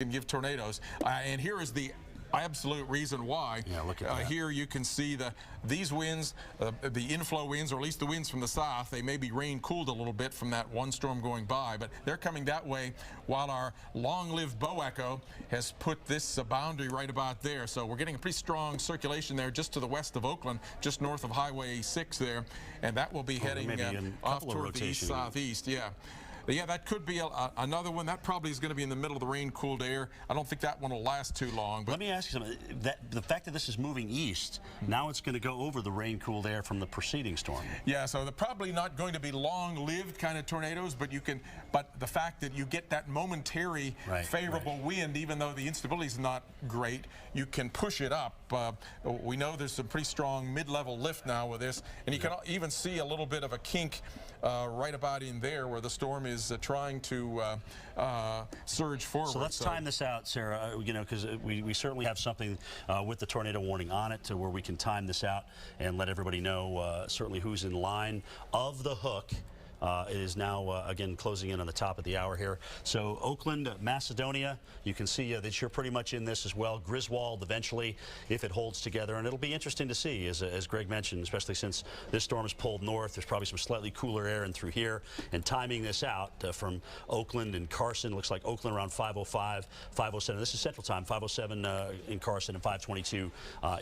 can give tornadoes. And here is the absolute reason why. Yeah, look at that. Here you can see these winds, the inflow winds, or at least the winds from the south. They may be rain cooled a little bit from that one storm going by, but they're coming that way, while our long-lived bow echo has put this boundary right about there. So we're getting a pretty strong circulation there just to the west of Oakland, just north of Highway 6 there, and that will be heading off toward the east-southeast. Yeah. Yeah, that could be another one. That probably is going to be in the middle of the rain-cooled air. I don't think that one will last too long. But let me ask you something. The fact that this is moving east, now it's going to go over the rain-cooled air from the preceding storm. Yeah, so they're probably not going to be long-lived kind of tornadoes, but the fact that you get that momentary favorable wind, even though the instability is not great, you can push it up. We know there's some pretty strong mid-level lift now with this, and you can even see a little bit of a kink right about in there where the storm is trying to surge forward. So let's time this out, Sarah, you know, because we certainly have something with the tornado warning on it to where we can time this out and let everybody know certainly who's in line of the hook. It is now, again, closing in on the top of the hour here. So Oakland, Macedonia, you can see that you're pretty much in this as well. Griswold eventually, if it holds together. And it'll be interesting to see, as Greg mentioned, especially since this storm is pulled north. There's probably some slightly cooler air in through here. And timing this out from Oakland and Carson, looks like Oakland around 5:05, 5:07. This is Central Time, 5:07 in Carson and 5:22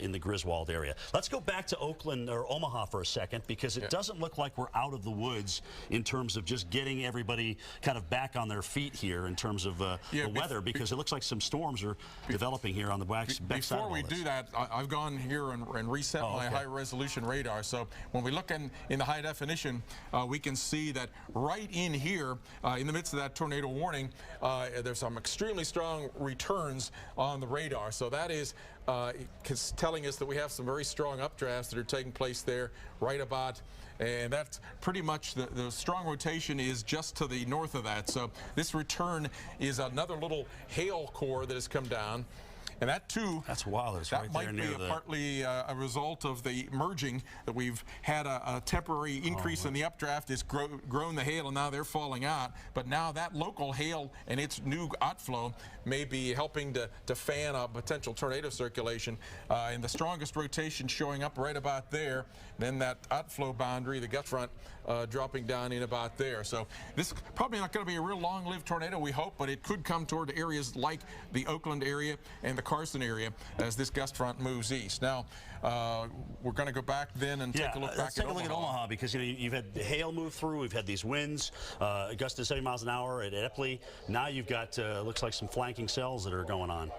in the Griswold area. Let's go back to Oakland or Omaha for a second, because it doesn't look like we're out of the woods in terms of just getting everybody kind of back on their feet here in terms of the weather, because it looks like some storms are developing here on the back side of all this. Before we do that, I've gone here and reset my high-resolution radar. So when we look in the high definition, we can see that right in here, in the midst of that tornado warning, there's some extremely strong returns on the radar. So that is telling us that we have some very strong updrafts that are taking place there right about. And that's pretty much the strong rotation is just to the north of that. So this return is another little hail core that has come down. And that, too, that's wild. It's right there near the... partly a result of the merging, that we've had a temporary increase in the updraft. It's grown the hail, and now they're falling out. But now that local hail and its new outflow may be helping to fan a potential tornado circulation. And the strongest rotation showing up right about there. Then that outflow boundary, the gust front, dropping down in about there. So this is probably not going to be a real long-lived tornado, we hope, but it could come toward areas like the Oakland area and the Carson area as this gust front moves east. Now, we're going to go back then and take a look back at Omaha. Look at Omaha, because you know you've had hail move through, we've had these winds, gusts to 70 miles an hour at Epley. Now you've got looks like some flanking cells that are going on.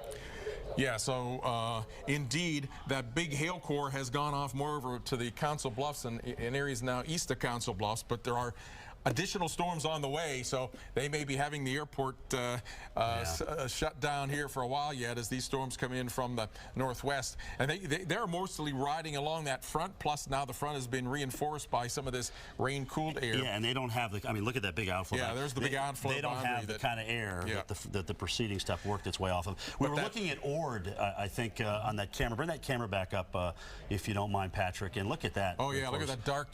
Yeah, so indeed, that big hail core has gone off more over to the Council Bluffs and in areas now east of Council Bluffs, but there are additional storms on the way, so they may be having the airport shut down here for a while yet as these storms come in from the northwest. And they're mostly riding along that front, plus now the front has been reinforced by some of this rain-cooled air. Yeah, and they don't have the, I mean, look at that big outflow. Yeah, there's the big outflow. They don't have the kind of air that the preceding stuff worked its way off of. We were looking at Ord, I think, on that camera. Bring that camera back up, if you don't mind, Patrick, and look at that. Oh, yeah, look at that dark...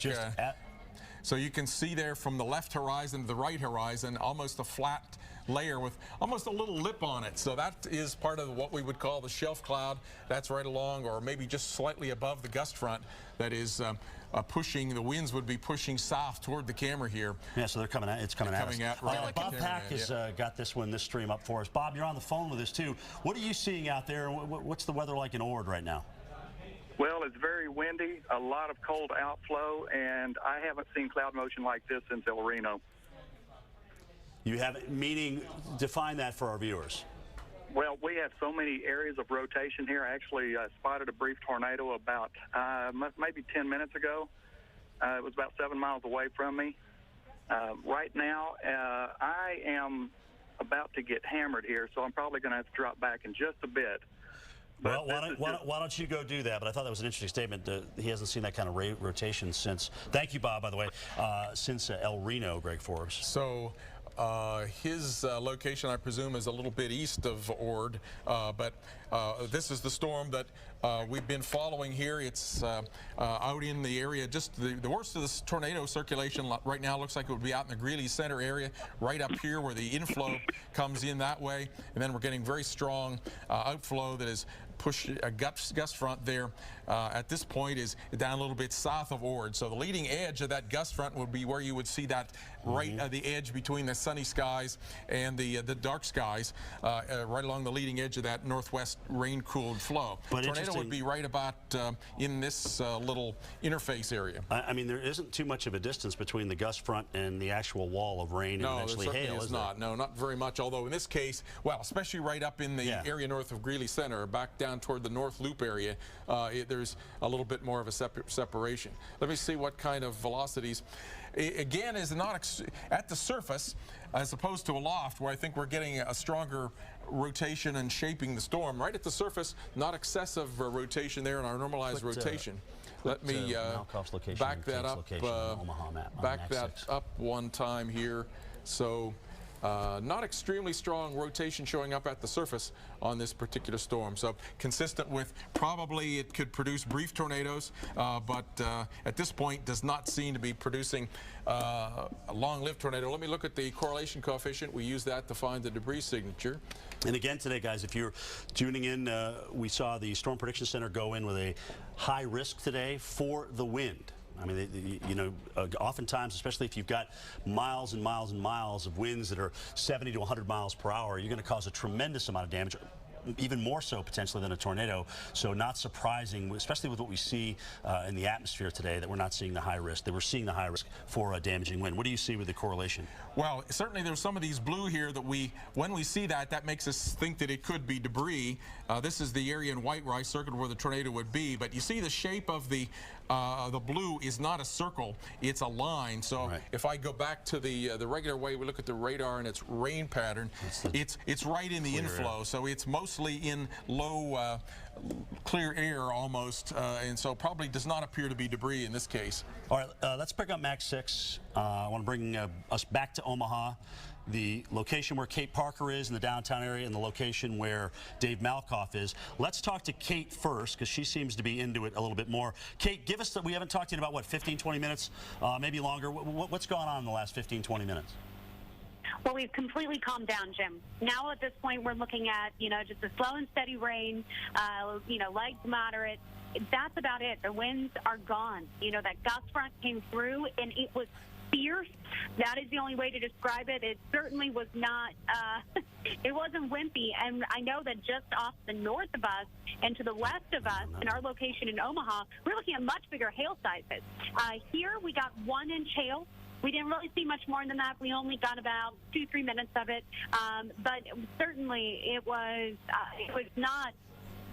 So you can see there from the left horizon to the right horizon, almost a flat layer with almost a little lip on it. So that is part of what we would call the shelf cloud. That's right along, or maybe just slightly above the gust front. That is pushing, the winds would be pushing south toward the camera here. Yeah, so they're coming out, it's coming at us. Right Bob Pack has got this stream up for us. Bob, you're on the phone with us too. What are you seeing out there? What's the weather like in Ord right now? Well, it's very windy, a lot of cold outflow, and I haven't seen cloud motion like this since El Reno. You haven't, meaning, define that for our viewers. Well, we have so many areas of rotation here. I actually spotted a brief tornado about maybe 10 minutes ago. It was about 7 miles away from me. Right now, I am about to get hammered here, so I'm probably going to have to drop back in just a bit. Well, why don't you go do that? But I thought that was an interesting statement. He hasn't seen that kind of rotation since. Thank you, Bob, by the way, since El Reno, Greg Forbes. So his location, I presume, is a little bit east of Ord, but this is the storm that we've been following here. It's out in the area. Just the worst of this tornado circulation right now looks like it would be out in the Greeley Center area, right up here where the inflow comes in that way, and then we're getting very strong outflow that is push a gust front there at this point is down a little bit south of Ord. So the leading edge of that gust front would be where you would see that right the edge between the sunny skies and the dark skies, right along the leading edge of that northwest rain-cooled flow. But tornado would be right about in this little interface area. I mean, there isn't too much of a distance between the gust front and the actual wall of rain and eventually hail, is not. No, not very much. Although in this case, well, especially right up in the area north of Greeley Center, back down toward the North Loop area, there's a little bit more of a separation. Let me see what kind of velocities. Again, is not at the surface as opposed to aloft, where I think we're getting a stronger rotation and shaping the storm. Right at the surface, not excessive rotation there in our normalized rotation. Let me back that up. Back that up one time here. So. Not extremely strong rotation showing up at the surface on this particular storm. So consistent with probably it could produce brief tornadoes, but at this point does not seem to be producing a long-lived tornado. Let me look at the correlation coefficient. We use that to find the debris signature. And again today, guys, if you're tuning in, we saw the Storm Prediction Center go in with a high risk today for the wind. I mean, you know, oftentimes, especially if you've got miles and miles and miles of winds that are 70 to 100 miles per hour, you're going to cause a tremendous amount of damage, even more so potentially than a tornado. So not surprising, especially with what we see in the atmosphere today, that we're not seeing the high risk, that we're seeing the high risk for a damaging wind. What do you see with the correlation? Well, certainly there's some of these blue here that when we see that, that makes us think that it could be debris. This is the area in white where I circled where the tornado would be, but you see the shape of the blue is not a circle, it's a line. So if I go back to the regular way we look at the radar and its rain pattern, it's right in the inflow. So it's mostly in low clear air almost, and so probably does not appear to be debris in this case. All right, let's bring up Max 6. I want to bring us back to Omaha. The location where Kate Parker is in the downtown area and the location where Dave Malkoff is. Let's talk to Kate first, because she seems to be into it a little bit more. Kate, give us we haven't talked to you in about, what, 15, 20 minutes, maybe longer. What's gone on in the last 15, 20 minutes? Well, we've completely calmed down, Jim. Now at this point, we're looking at, you know, just a slow and steady rain, you know, light to moderate. That's about it. The winds are gone. You know, that gust front came through, and it was fierce. That is the only way to describe it. It certainly was not, it wasn't wimpy. And I know that just off the north of us and to the west of us, in our location in Omaha, we're looking at much bigger hail sizes. Here we got 1 inch hail. We didn't really see much more than that. We only got about 2-3 minutes of it. But certainly it was not.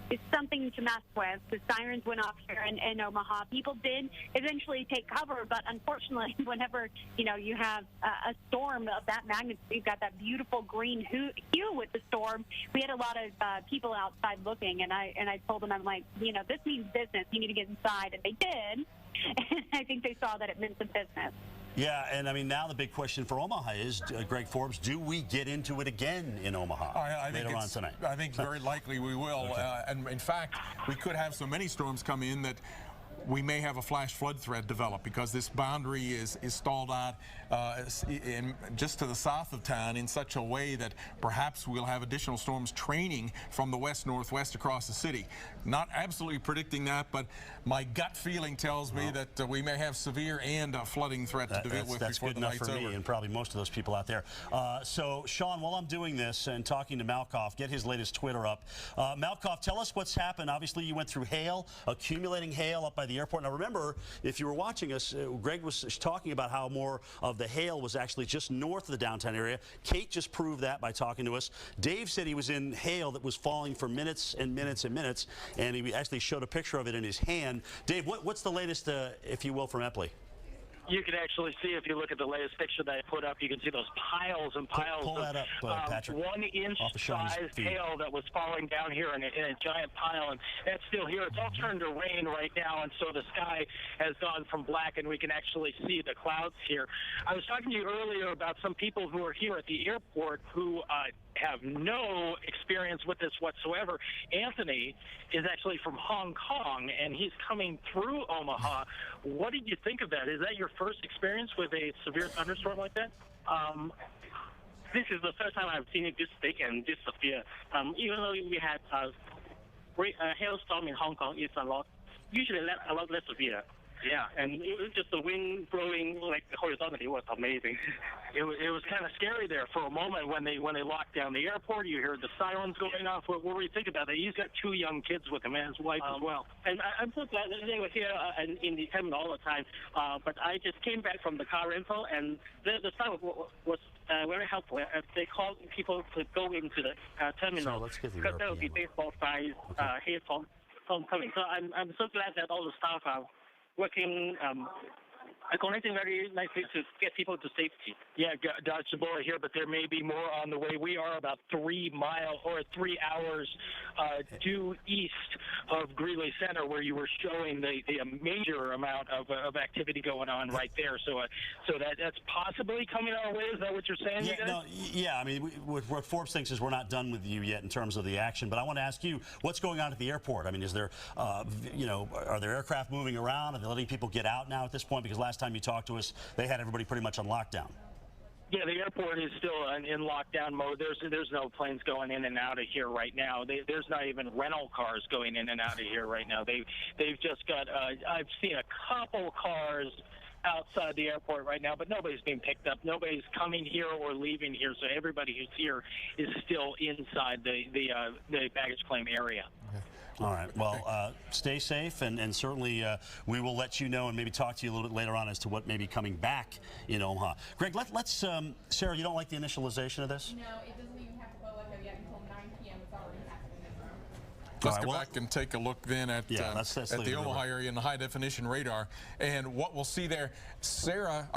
It's something to mess with. The sirens went off here in Omaha. People did eventually take cover, but unfortunately, whenever you have a storm of that magnitude, you've got that beautiful green hue with the storm. We had a lot of people outside looking, and I told them, I'm like, this means business. You need to get inside, and they did. And I think they saw that it meant some business. Yeah, and I mean, now the big question for Omaha is, Greg Forbes, do we get into it again in Omaha later on tonight? I think very likely we will. Okay. And in fact, we could have so many storms come in that we may have a flash flood threat develop, because this boundary is stalled out just to the south of town in such a way that perhaps we'll have additional storms training from the west-northwest across the city. Not absolutely predicting that, but my gut feeling tells me that we may have severe and flooding threat to deal with before the night's over. That's good enough for me and probably most of those people out there. So, Sean, while I'm doing this and talking to Malkoff, get his latest Twitter up. Malkoff, tell us what's happened. Obviously, you went through hail, accumulating hail up by the airport. Now, remember, if you were watching us, Greg was talking about how more of the hail was actually just north of the downtown area. Kate just proved that by talking to us. Dave said he was in hail that was falling for minutes and minutes and minutes, and he actually showed a picture of it in his hand. Dave, what's the latest, if you will, from Epley? You can actually see, if you look at the latest picture that I put up, you can see those piles and piles pull that up, Patrick, 1 inch off of Sean's size feed. hail that was falling down here in a giant pile, and that's still here. It's all turned to rain right now, and so the sky has gone from black, and we can actually see the clouds here. I was talking to you earlier about some people who are here at the airport who have no experience with this whatsoever. Anthony is actually from Hong Kong, and he's coming through Omaha. What did you think of that? Is that your first experience with a severe thunderstorm like that? This is the first time I've seen it this big and this severe. Even though we had a hailstorm in Hong Kong, it's usually a lot less severe. Yeah, and it was just the wind blowing like horizontally was amazing. It was kind of scary there for a moment when they locked down the airport. You heard the sirens going off. What were you thinking about that? He's got 2 young kids with him and his wife as well. And I'm so glad that they were here and in the terminal all the time. But I just came back from the car rental, and the staff was very helpful. They called people to go into the terminal, So let's get the because there will be baseball size hailstorm coming. So I'm so glad that all the staff are working, connecting very nicely to get people to safety. Yeah, Dodge Sabora here, but there may be more on the way. We are about 3 hours due east of Greeley Center, where you were showing the major amount of activity going on right there. So that's possibly coming our way. Is that what you're saying? Yeah, no, yeah. I mean, what Forbes thinks is we're not done with you yet in terms of the action. But I want to ask you, what's going on at the airport? I mean, is there, are there aircraft moving around? Are they letting people get out now at this point? Because last time you talked to us, they had everybody pretty much on lockdown. Yeah, the airport is still in lockdown mode. There's no planes going in and out of here right now. There's not even rental cars going in and out of here right now. They've just got. I've seen a couple cars outside the airport right now, but nobody's being picked up. Nobody's coming here or leaving here. So everybody who's here is still inside the baggage claim area. All right. Well, stay safe, and certainly we will let you know and maybe talk to you a little bit later on as to what may be coming back in Omaha. Greg, let's Sarah, you don't like the initialization of this? No, it doesn't even have to go like that yet until 9 p.m. It's already happening. Let's go back and take a look then at let's at the Omaha area in the high-definition radar. And what we'll see there, Sarah,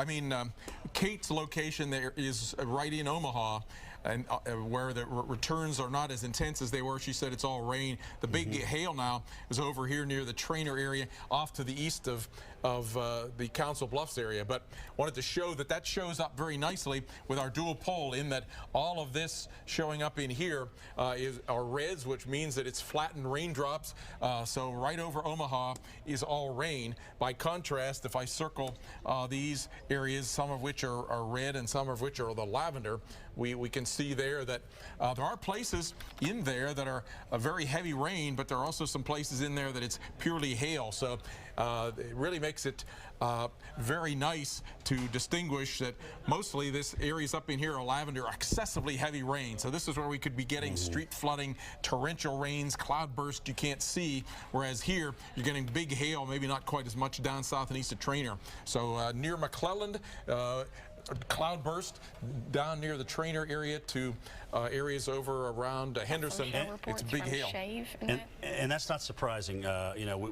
Kate's location there is right in Omaha, and where the returns are not as intense as they were. She said it's all rain. The big hail now is over here near the Trainer area, off to the east of the Council Bluffs area. But wanted to show that shows up very nicely with our dual pole, in that all of this showing up in here are reds, which means that it's flattened raindrops. So right over Omaha is all rain. By contrast, if I circle these areas, some of which are red and some of which are the lavender, we can see there that there are places in there that are a very heavy rain, but there are also some places in there that it's purely hail. So it really makes it very nice to distinguish that mostly this areas up in here are lavender, excessively heavy rain. So this is where we could be getting street flooding, torrential rains, cloudburst you can't see, whereas here you're getting big hail, maybe not quite as much down south and east of Trainer. So near McClelland, cloudburst down near the Trainer area to areas over around Henderson. It's big hail. And that's not surprising.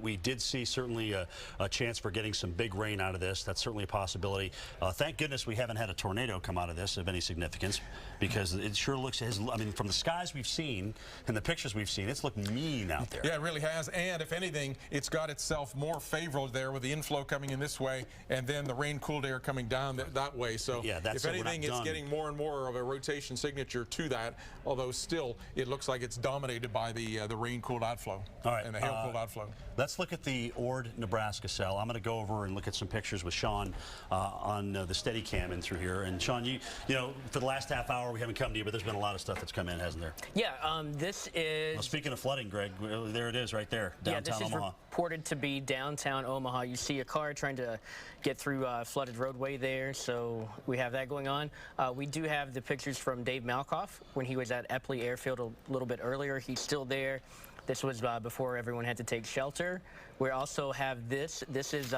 We did see certainly a chance for getting some big rain out of this. That's certainly a possibility. Thank goodness we haven't had a tornado come out of this of any significance, because it sure looks, from the skies we've seen and the pictures we've seen, it's looked mean out there. Yeah, it really has. And if anything, it's got itself more favorable there with the inflow coming in this way and then the rain-cooled air coming down that way. So yeah, if anything, it's getting more and more of a rotation signature to that, although still it looks like it's dominated by the rain-cooled outflow. All right, and the hail-cooled outflow. Let's look at the Ord, Nebraska cell. I'm going to go over and look at some pictures with Sean on the Steadicam in through here. And Sean, you know, for the last half hour we haven't come to you, but there's been a lot of stuff that's come in, hasn't there? Yeah, this is... Well, speaking of flooding, Greg, there it is right there, downtown Omaha. Yeah, this is reported to be downtown Omaha. You see a car trying to get through flooded roadway there, so we have that going on. We do have the pictures from Dave Malkoff when he was at Epley Airfield a little bit earlier. He's still there. This was before everyone had to take shelter. We also have this. This is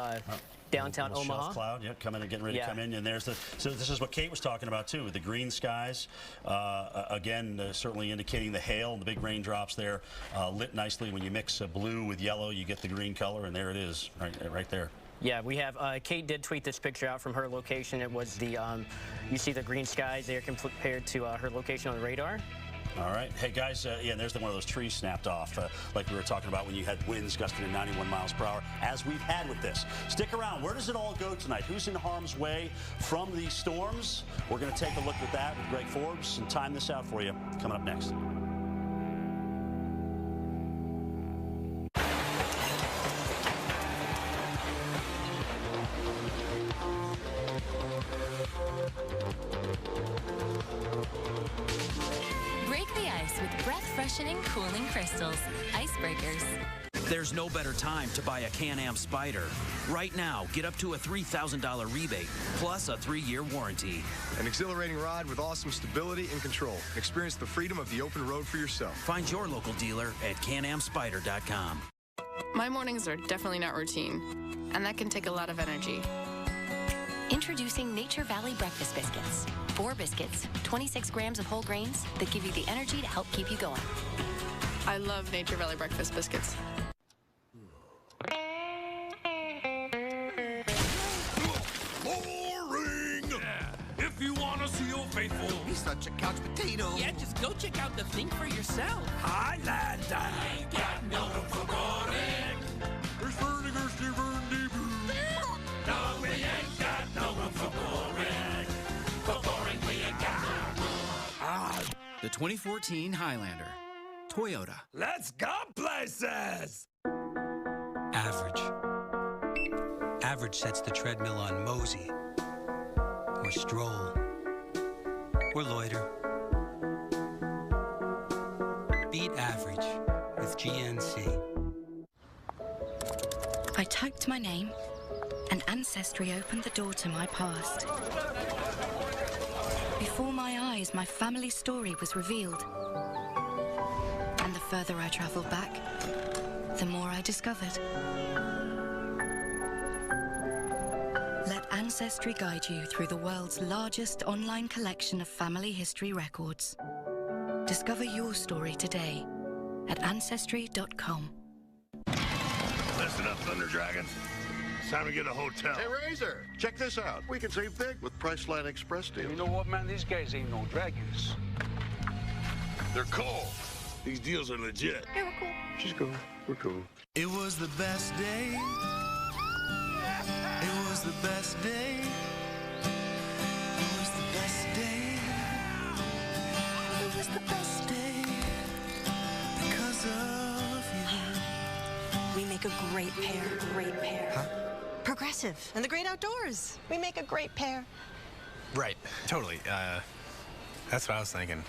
downtown Omaha. Shelf cloud, yep, coming and getting ready to come in. And there's so this is what Kate was talking about too, the green skies. Again, certainly indicating the hail and the big raindrops there, lit nicely. When you mix blue with yellow, you get the green color, and there it is, right there. Yeah, we have, Kate did tweet this picture out from her location. It was the, you see the green skies there compared to her location on the radar. All right. Hey, guys, yeah, there's one of those trees snapped off, like we were talking about when you had winds gusting at 91 miles per hour, as we've had with this. Stick around. Where does it all go tonight? Who's in harm's way from these storms? We're going to take a look at that with Greg Forbes and time this out for you coming up next. Freshening, cooling crystals. Icebreakers. There's no better time to buy a Can-Am Spyder. Right now, get up to a $3,000 rebate, plus a 3-year warranty. An exhilarating ride with awesome stability and control. Experience the freedom of the open road for yourself. Find your local dealer at canamspyder.com. My mornings are definitely not routine, and that can take a lot of energy. Introducing Nature Valley Breakfast Biscuits. 4 biscuits, 26 grams of whole grains that give you the energy to help keep you going. I love Nature Valley Breakfast Biscuits. Boring! Yeah. If you want to see your faithful, he's such a couch potato. Yeah, just go check out the thing for yourself. Highlander! Ain't got no room for boring. There's Vertiger, Steven, no, we ain't got no room for boring. For boring, we ain't got no room. The 2014 Highlander. Toyota. Let's go places! Average. Average sets the treadmill on Mosey. Or Stroll. Or Loiter. Beat average with GNC. I typed my name, and Ancestry opened the door to my past. Before my eyes, my family story was revealed. And the further I traveled back, the more I discovered. Let Ancestry guide you through the world's largest online collection of family history records. Discover your story today at Ancestry.com. Listen up, Thunder Dragons. It's time to get a hotel. Hey, Razor, check this out. We can save big with Priceline Express deals. You know what, man? These guys ain't no dragons. They're cool. These deals are legit. Yeah, we're cool. She's cool. We're cool. It was the best day. It was the best day. It was the best day. It was the best day. Because of you. We make a great pair. Great pair. Huh? Progressive and the great outdoors. We make a great pair. Right. Totally. That's what I was thinking.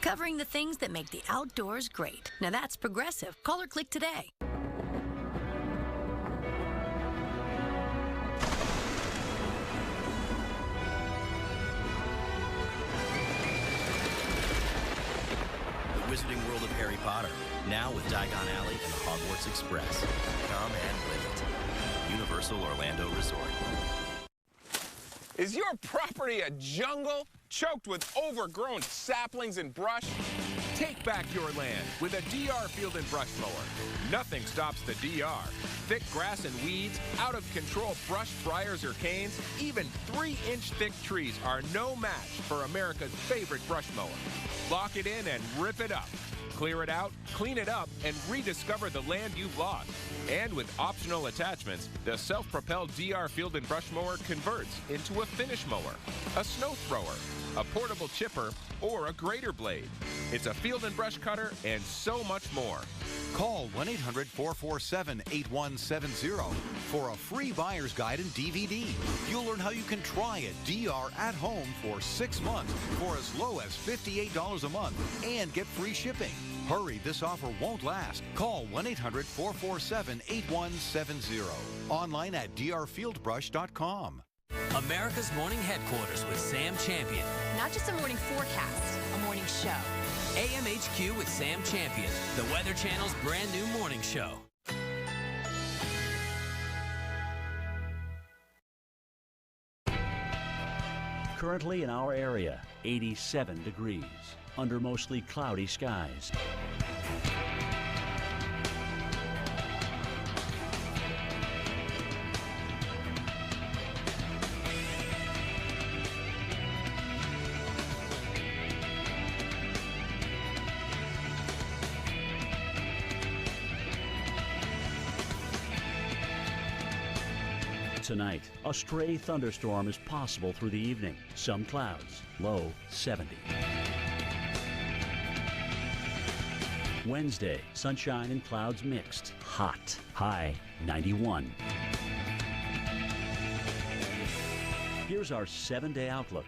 Covering the things that make the outdoors great. Now that's Progressive. Call or click today. The Wizarding World of Harry Potter. Now with Diagon Alley and the Hogwarts Express. Come and live it. Universal Orlando Resort. Is your property a jungle choked with overgrown saplings and brush? Take back your land with a DR Field and Brush Mower. Nothing stops the DR. Thick grass and weeds, out-of-control brush, briars, or canes, even 3-inch thick trees are no match for America's favorite brush mower. Lock it in and rip it up. Clear it out, clean it up, and rediscover the land you've lost. And with optional attachments, the self-propelled DR Field and Brush Mower converts into a finish mower, a snow thrower, a portable chipper, or a grater blade. It's a field and brush cutter and so much more. Call 1-800-447-8170 for a free buyer's guide and DVD. You'll learn how you can try a DR at home for 6 months for as low as $58 a month and get free shipping. Hurry, this offer won't last. Call 1-800-447-8170. Online at drfieldbrush.com. America's Morning Headquarters with Sam Champion. Not just a morning forecast, a morning show. AMHQ with Sam Champion, the Weather Channel's brand new morning show. Currently in our area, 87 degrees, under mostly cloudy skies. Tonight, a stray thunderstorm is possible through the evening. Some clouds, low 70. Wednesday, sunshine and clouds mixed. Hot, high 91. Here's our 7-day outlook.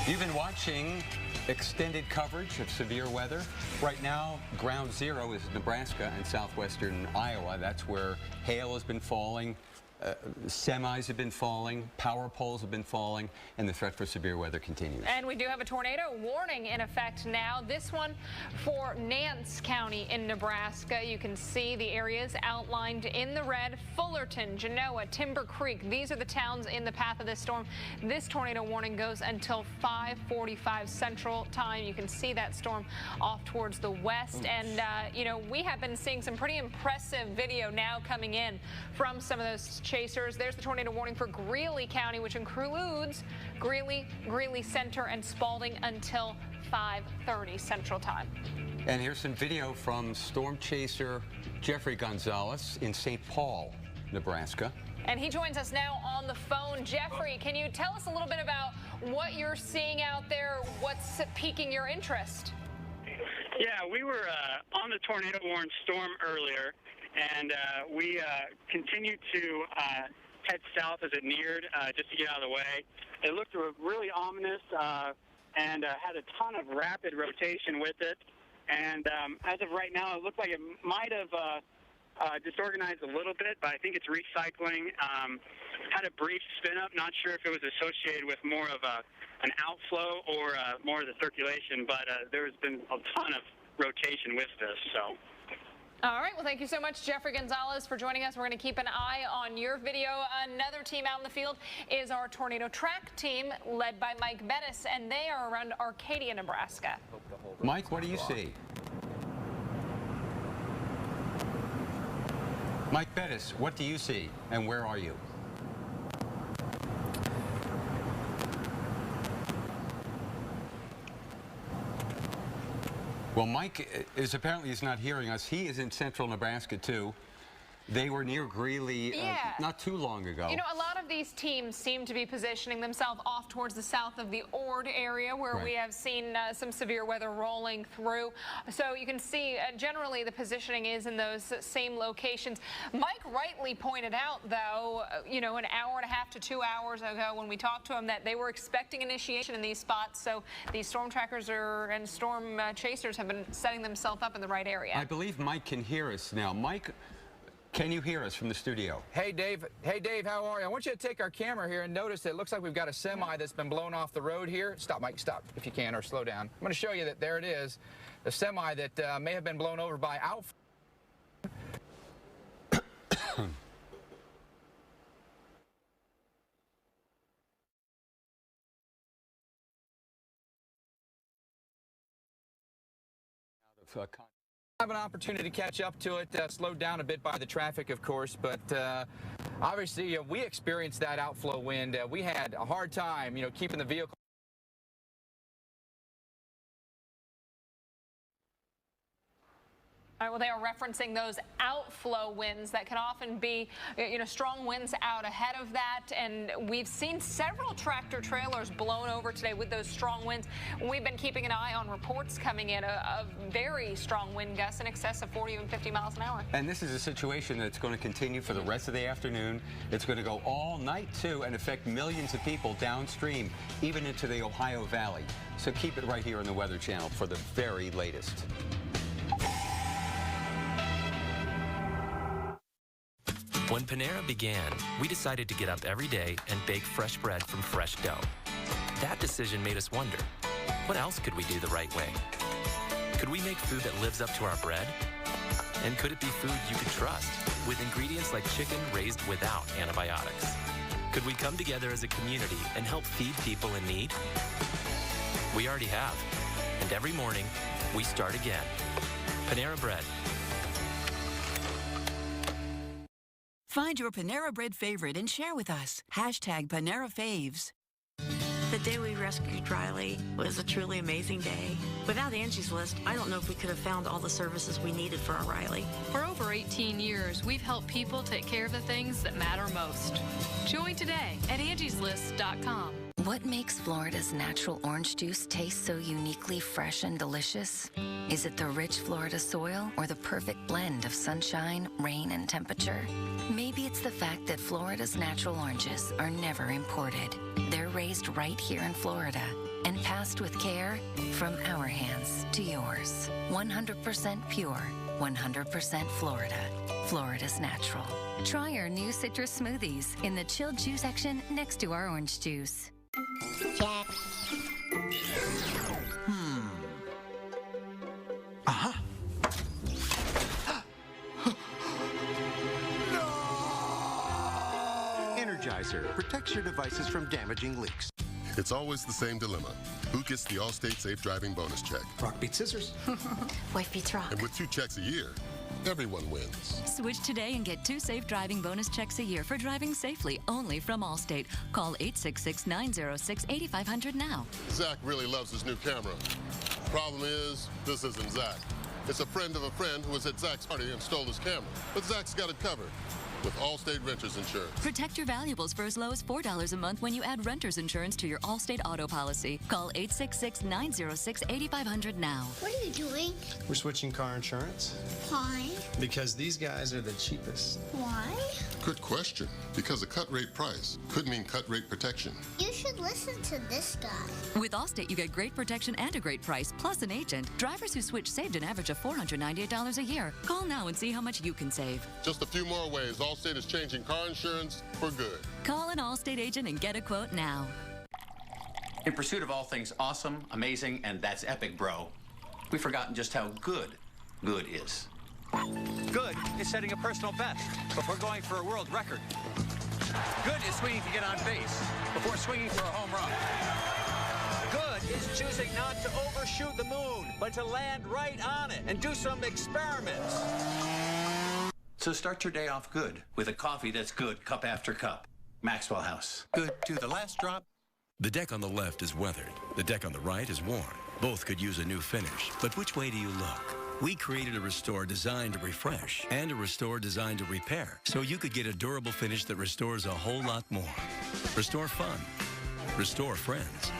You've been watching extended coverage of severe weather. Right now, ground zero is Nebraska and southwestern Iowa. That's where hail has been falling, semis have been falling, power poles have been falling, and the threat for severe weather continues. And we do have a tornado warning in effect now. This one for Nance County in Nebraska. You can see the areas outlined in the red. Fullerton, Genoa, Timber Creek. These are the towns in the path of this storm. This tornado warning goes until 5:45 Central Time. You can see that storm off towards the west. And, you know, we have been seeing some pretty impressive video now coming in from some of those chasers. There's the tornado warning for Greeley County, which includes Greeley, Greeley Center, and Spalding until 5:30 Central Time. And here's some video from storm chaser Jeffrey Gonzalez in St. Paul, Nebraska. And he joins us now on the phone. Jeffrey, can you tell us a little bit about what you're seeing out there? What's piquing your interest? Yeah, we were on the tornado warned storm earlier, and we continued to head south as it neared just to get out of the way. It looked really ominous and had a ton of rapid rotation with it. And as of right now, it looked like it might have disorganized a little bit, but I think it's recycling. Had a brief spin up, not sure if it was associated with more of an outflow or more of the circulation, but there's been a ton of rotation with this, so. All right, well, thank you so much, Jeffrey Gonzalez, for joining us. We're going to keep an eye on your video. Another team out in the field is our tornado track team, led by Mike Bettis, and they are around Arcadia, Nebraska. Mike, what do you see? Mike Bettis, what do you see, and where are you? Well, Mike is apparently not hearing us. He is in central Nebraska, too. They were near Greeley not too long ago. You know, a lot of these teams seem to be positioning themselves off towards the south of the Ord area, where we have seen some severe weather rolling through. So you can see generally the positioning is in those same locations. Mike rightly pointed out, though, you know, an hour and a half to 2 hours ago when we talked to him, that they were expecting initiation in these spots. So these storm trackers and storm chasers have been setting themselves up in the right area. I believe Mike can hear us now. Mike, can you hear us from the studio? Hey, Dave. Hey, Dave, how are you? I want you to take our camera here and notice that it looks like we've got a semi that's been blown off the road here. Stop, Mike, stop, if you can, or slow down. I'm going to show you that there it is, the semi that may have been blown over by outflow. Have an opportunity to catch up to it, slowed down a bit by the traffic, of course, but obviously we experienced that outflow wind. We had a hard time, you know, keeping the vehicle. All right, well, they are referencing those outflow winds that can often be, you know, strong winds out ahead of that. And we've seen several tractor trailers blown over today with those strong winds. We've been keeping an eye on reports coming in of very strong wind gusts in excess of 40, even 50 miles an hour. And this is a situation that's going to continue for the rest of the afternoon. It's going to go all night, too, and affect millions of people downstream, even into the Ohio Valley. So keep it right here on the Weather Channel for the very latest. When Panera began, we decided to get up every day and bake fresh bread from fresh dough. That decision made us wonder, what else could we do the right way? Could we make food that lives up to our bread? And could it be food you could trust, with ingredients like chicken raised without antibiotics? Could we come together as a community and help feed people in need? We already have. And every morning, we start again. Panera Bread. Find your Panera Bread favorite and share with us. #PaneraFaves. The day we rescued Riley was a truly amazing day. Without Angie's List, I don't know if we could have found all the services we needed for our Riley. For over 18 years, we've helped people take care of the things that matter most. Join today at angieslist.com. What makes Florida's natural orange juice taste so uniquely fresh and delicious? Is it the rich Florida soil or the perfect blend of sunshine, rain, and temperature? Maybe it's the fact that Florida's natural oranges are never imported. They're raised right here in Florida and passed with care from our hands to yours. 100% pure, 100% Florida. Florida's natural. Try our new citrus smoothies in the chilled juice section next to our orange juice. Check. Uh-huh. Energizer protects your devices from damaging leaks. It's always the same dilemma. Who gets the Allstate Safe Driving Bonus Check? Rock beats scissors. Wife beats rock. And with 2 checks a year, everyone wins. Switch today and get 2 safe driving bonus checks a year for driving safely only from Allstate. Call 866-906-8500 now. Zach really loves his new camera. Problem is, this isn't Zach. It's a friend of a friend who was at Zach's party and stole his camera. But Zach's got it covered with Allstate Renters Insurance. Protect your valuables for as low as $4 a month when you add renter's insurance to your Allstate auto policy. Call 866-906-8500 now. What are you doing? We're switching car insurance. Why? Because these guys are the cheapest. Why? Good question. Because a cut rate price could mean cut rate protection. You should listen to this guy. With Allstate, you get great protection and a great price, plus an agent. Drivers who switch saved an average of $498 a year. Call now and see how much you can save. Just a few more ways Allstate is changing car insurance for good. Call an Allstate agent and get a quote now. In pursuit of all things awesome, amazing, and that's epic, bro, we've forgotten just how good is. Good is setting a personal best before going for a world record. Good is swinging to get on base before swinging for a home run. Good is choosing not to overshoot the moon, but to land right on it and do some experiments. So start your day off good with a coffee that's good cup after cup. Maxwell House. Good to the last drop. The deck on the left is weathered. The deck on the right is worn. Both could use a new finish. But which way do you look? We created a Restore designed to refresh and a Restore designed to repair, so you could get a durable finish that restores a whole lot more. Restore fun. Restore friends.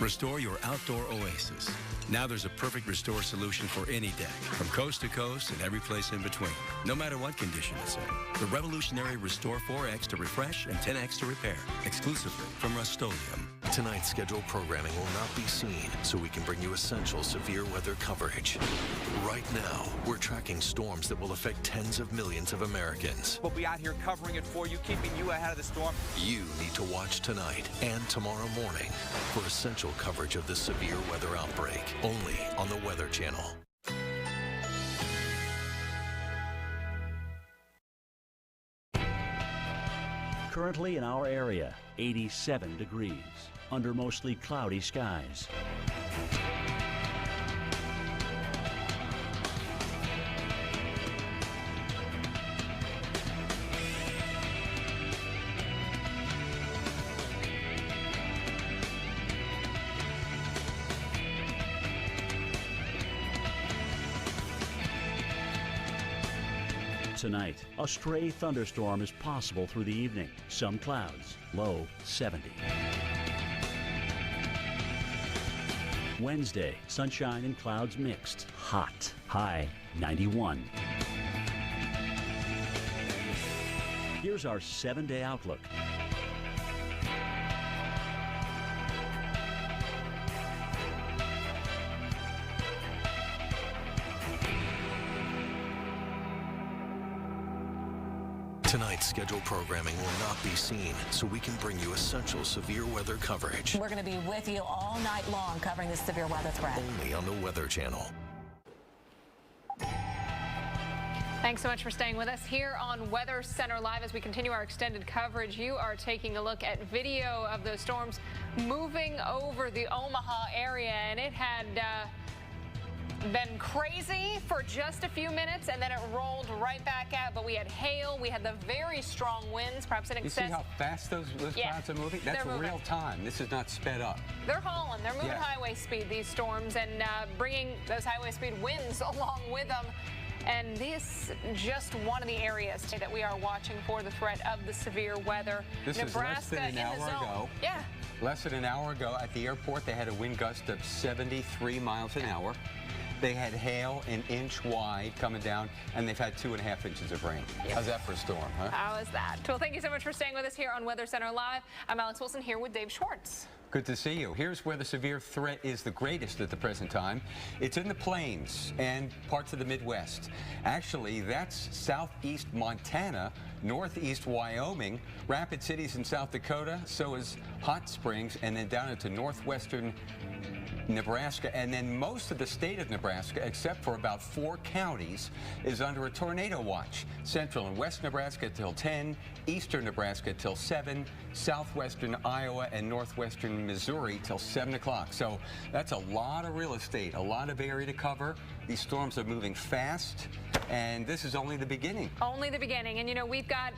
Restore your outdoor oasis. Now there's a perfect Restore solution for any deck, from coast to coast and every place in between, no matter what condition it's in. The revolutionary Restore 4X to refresh and 10X to repair, exclusively from Rust-Oleum. Tonight's scheduled programming will not be seen, so we can bring you essential severe weather coverage. Right now, we're tracking storms that will affect tens of millions of Americans. We'll be out here covering it for you, keeping you ahead of the storm. You need to watch tonight and tomorrow morning for essential coverage of this severe weather outbreak, only on the Weather Channel. Currently in our area, 87 degrees, under mostly cloudy skies. Tonight, a stray thunderstorm is possible through the evening. Some clouds, low 70. Wednesday, sunshine and clouds mixed. Hot, high 91. Here's our 7-day outlook. Tonight's scheduled programming will not be seen, so we can bring you essential severe weather coverage. We're going to be with you all night long covering this severe weather threat. Only on the Weather Channel. Thanks so much for staying with us here on Weather Center Live. As we continue our extended coverage, you are taking a look at video of those storms moving over the Omaha area, and it had been crazy for just a few minutes, and then it rolled right back out. But we had hail. We had the very strong winds, perhaps in excess. You see how fast those clouds are moving? That's real time. This is not sped up. They're hauling. They're moving highway speed, these storms, and bringing those highway speed winds along with them. And this just one of the areas that we are watching for the threat of the severe weather. This Nebraska is less than an hour ago. Yeah. Less than an hour ago at the airport, they had a wind gust of 73 miles an hour. They had hail an inch wide coming down, and they've had 2.5 inches of rain. How's that for a storm, huh? How is that? Well, thank you so much for staying with us here on Weather Center Live. I'm Alex Wilson here with Dave Schwartz. Good to see you. Here's where the severe threat is the greatest at the present time. It's in the plains and parts of the Midwest. Actually, that's southeast Montana, northeast Wyoming, Rapid Cities in South Dakota, so is Hot Springs, and then down into northwestern Nebraska, and then most of the state of Nebraska, except for about 4 counties, is under a tornado watch. Central and west Nebraska till 10, eastern Nebraska till 7, southwestern Iowa and northwestern Missouri till 7 o'clock. So that's a lot of real estate, a lot of area to cover. These storms are moving fast, and this is only the beginning. Only the beginning. And, you know, we've got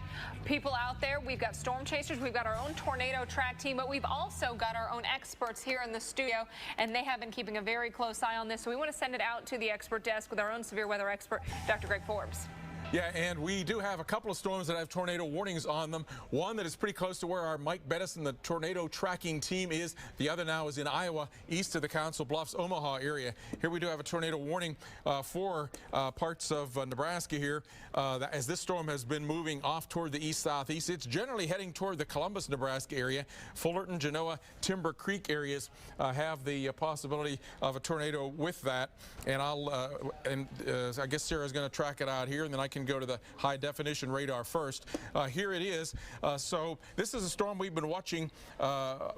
people out there. We've got storm chasers. We've got our own tornado track team, but we've also got our own experts here in the studio, and they have been keeping a very close eye on this. So we want to send it out to the expert desk with our own severe weather expert, Dr. Greg Forbes. Yeah, and we do have a couple of storms that have tornado warnings on them. One that is pretty close to where our Mike Bettis and the tornado tracking team is. The other now is in Iowa, east of the Council Bluffs, Omaha area. Here we do have a tornado warning for parts of Nebraska here as this storm has been moving off toward the east-southeast. It's generally heading toward the Columbus, Nebraska area. Fullerton, Genoa, Timber Creek areas have the possibility of a tornado with that. And I guess Sarah's going to track it out here, and then I can go to the high definition radar first. Here it is. So this is a storm we've been watching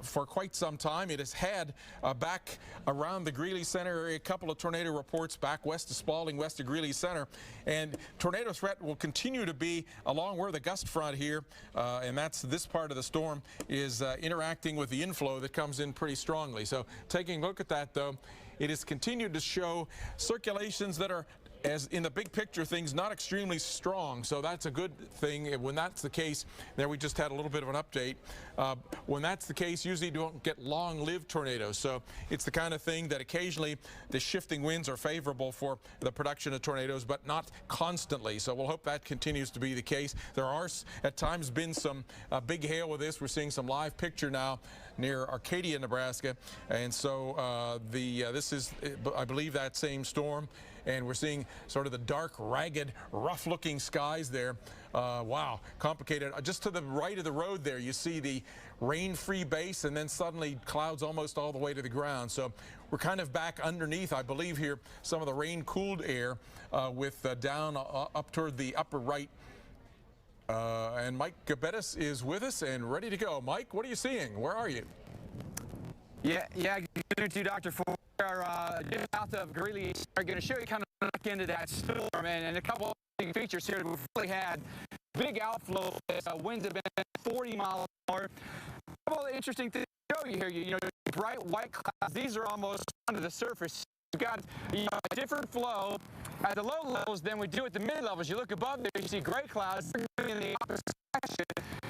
for quite some time. It has had back around the Greeley Center area a couple of tornado reports back west of Spalding, west of Greeley Center, and tornado threat will continue to be along where the gust front here, and that's this part of the storm is interacting with the inflow that comes in pretty strongly. So taking a look at that, though, it has continued to show circulations that are, as in the big picture, things not extremely strong, so that's a good thing. When that's the case, there we just had a little bit of an update. When that's the case, usually you don't get long-lived tornadoes, so it's the kind of thing that occasionally the shifting winds are favorable for the production of tornadoes, but not constantly, so we'll hope that continues to be the case. There are at times been some big hail with this. We're seeing some live picture now near Arcadia, Nebraska, and so this is, I believe, that same storm. And we're seeing sort of the dark, ragged, rough-looking skies there. Wow, complicated. Just to the right of the road there, you see the rain-free base, and then suddenly clouds almost all the way to the ground. So we're kind of back underneath, I believe, here, some of the rain-cooled air with down up toward the upper right. And Mike Bettis is with us and ready to go. Mike, what are you seeing? Where are you? Yeah, good afternoon to you, Dr. Ford. Just south of Greeley, are going to show you kind of look into that storm and a couple of features here. We've really had big outflow. Winds have been 40 miles an hour. A couple of interesting things to show you here. You know, bright white clouds. These are almost under the surface. We've got a different flow at the low levels than we do at the mid levels. You look above there, you see gray clouds in the opposite direction.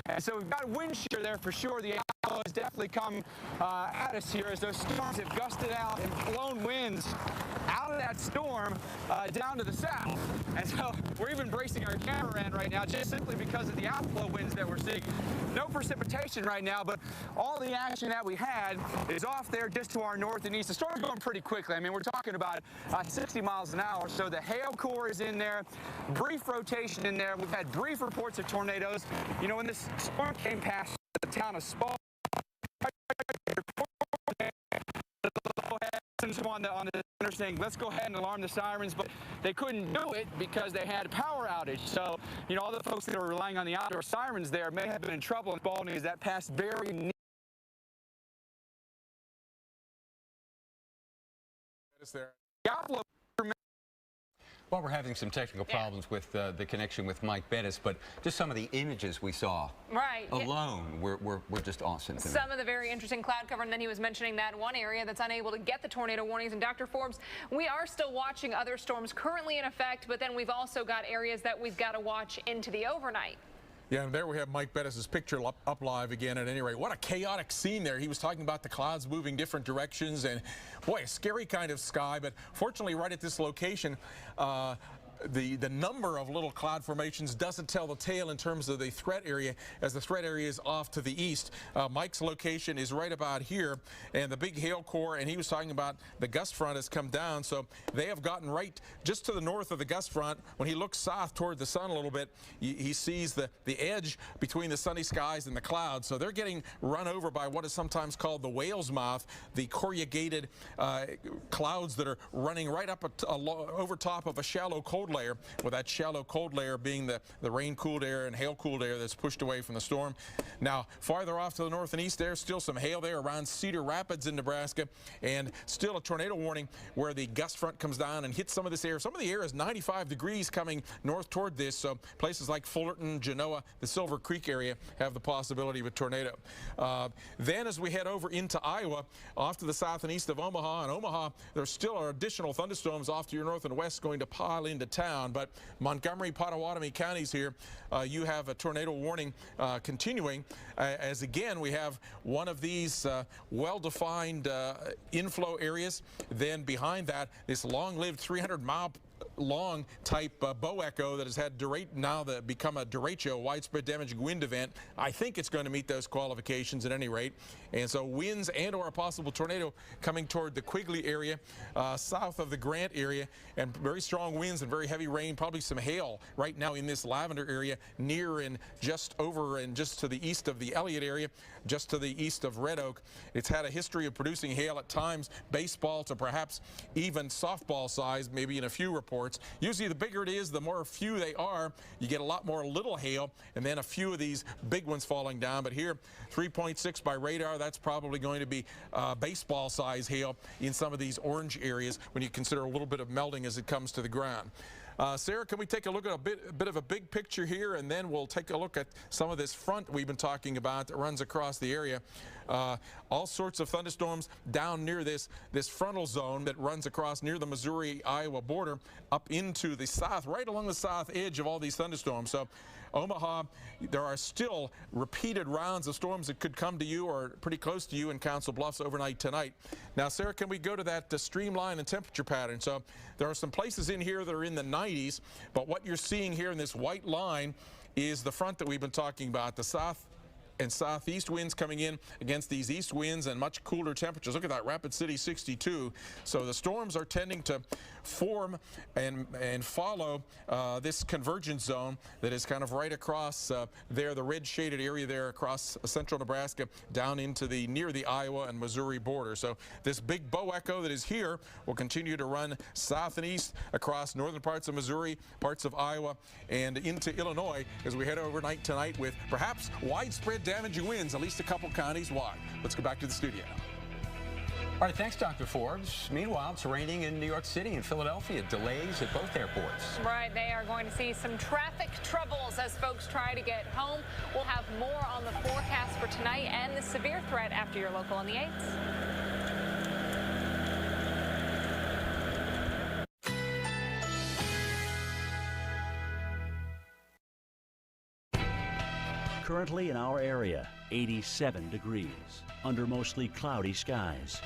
And so we've got wind shear there for sure. The outflow has definitely come at us here as those storms have gusted out and blown winds out of that storm down to the south. And so we're even bracing our camera in right now just simply because of the outflow winds that we're seeing. No precipitation right now, but all the action that we had is off there just to our north and east. The storm's going pretty quickly. I mean, we're talking about 60 miles an hour. So the hail core is in there, brief rotation in there. We've had brief reports of tornadoes. You know, when this storm came past the town of Spalding, on the center saying, let's go ahead and alarm the sirens, but they couldn't do it because they had a power outage. So, you know, all the folks that are relying on the outdoor sirens there may have been in trouble in Spalding as that passed very near. Well, we're having some technical problems with the connection with Mike Bettis, but just some of the images we saw alone were just awesome. Some of the very interesting cloud cover, and then he was mentioning that one area that's unable to get the tornado warnings. And Dr. Forbes, we are still watching other storms currently in effect, but then we've also got areas that we've got to watch into the overnight. Yeah, and there we have Mike Bettis' picture up live again at any rate. What a chaotic scene there. He was talking about the clouds moving different directions and, boy, a scary kind of sky. But fortunately, right at this location, the number of little cloud formations doesn't tell the tale in terms of the threat area, as the threat area is off to the east. Mike's location is right about here, and the big hail core, and he was talking about the gust front has come down, so they have gotten right just to the north of the gust front. When he looks south toward the sun a little bit, he sees the edge between the sunny skies and the clouds, so they're getting run over by what is sometimes called the whale's mouth, the corrugated clouds that are running right up over top of a shallow cold layer, with that shallow cold layer being the rain-cooled air and hail-cooled air that's pushed away from the storm. Now, farther off to the north and east, there's still some hail there around Cedar Rapids in Nebraska, and still a tornado warning where the gust front comes down and hits some of this air. Some of the air is 95 degrees coming north toward this, so places like Fullerton, Genoa, the Silver Creek area have the possibility of a tornado. Then as we head over into Iowa, off to the south and east of Omaha, and Omaha, there still are additional thunderstorms off to your north and west going to pile into town. But Montgomery, Pottawatomie counties here, you have a tornado warning continuing, as again we have one of these well-defined inflow areas. Then behind that, this long-lived 300-mile long type bow echo that has had now become a derecho, widespread damaging wind event. I think it's going to meet those qualifications at any rate. And so winds and or a possible tornado coming toward the Quigley area, south of the Grant area, and very strong winds and very heavy rain, probably some hail right now in this Lavender area, near and just over and just to the east of the Elliott area, just to the east of Red Oak. It's had a history of producing hail at times, baseball to perhaps even softball size, maybe in a few reports. Usually the bigger it is, the more few they are, you get a lot more little hail, and then a few of these big ones falling down. But here, 3.6 by radar, that's probably going to be baseball size hail in some of these orange areas when you consider a little bit of melting as it comes to the ground. Sarah, can we take a look at a bit of a big picture here, and then we'll take a look at some of this front we've been talking about that runs across the area. All sorts of thunderstorms down near this frontal zone that runs across near the Missouri-Iowa border up into the south, right along the south edge of all these thunderstorms. So Omaha, there are still repeated rounds of storms that could come to you or pretty close to you in Council Bluffs overnight tonight. Now, Sarah, can we go to that streamline and temperature pattern? So there are some places in here that are in the 90s, but what you're seeing here in this white line is the front that we've been talking about, the south and southeast winds coming in against these east winds and much cooler temperatures. Look at that, Rapid City 62. So the storms are tending to form and follow this convergence zone that is kind of right across there, the red shaded area there across central Nebraska down into near the Iowa and Missouri border. So this big bow echo that is here will continue to run south and east across northern parts of Missouri, parts of Iowa, and into Illinois as we head overnight tonight with perhaps widespread damaging winds, at least a couple counties wide. Let's go back to the studio. All right, thanks, Dr. Forbes. Meanwhile, it's raining in New York City and Philadelphia. Delays at both airports. Right, they are going to see some traffic troubles as folks try to get home. We'll have more on the forecast for tonight and the severe threat after your local on the 8s. Currently in our area, 87 degrees, under mostly cloudy skies.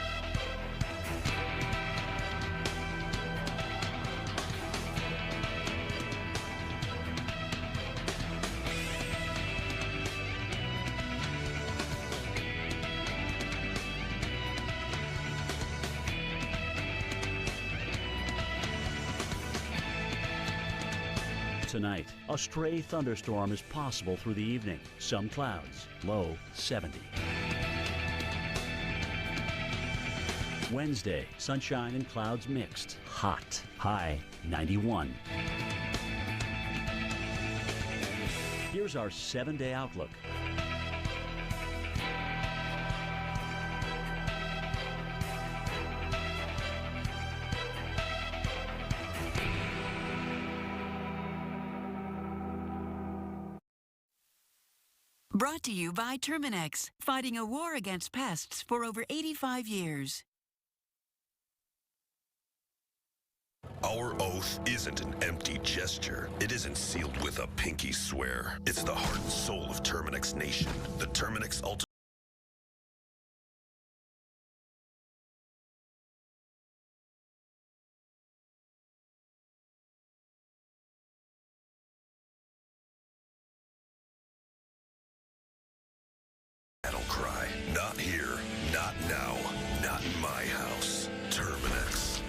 Tonight, a stray thunderstorm is possible through the evening. Some clouds, low 70. Wednesday, sunshine and clouds mixed. Hot, high 91. Here's our 7-day outlook. Brought to you by Terminex, fighting a war against pests for over 85 years. Our oath isn't an empty gesture. It isn't sealed with a pinky swear. It's the heart and soul of Terminex Nation. The Terminex Ultimate battle cry. Not here, not now, not in my house. Terminex.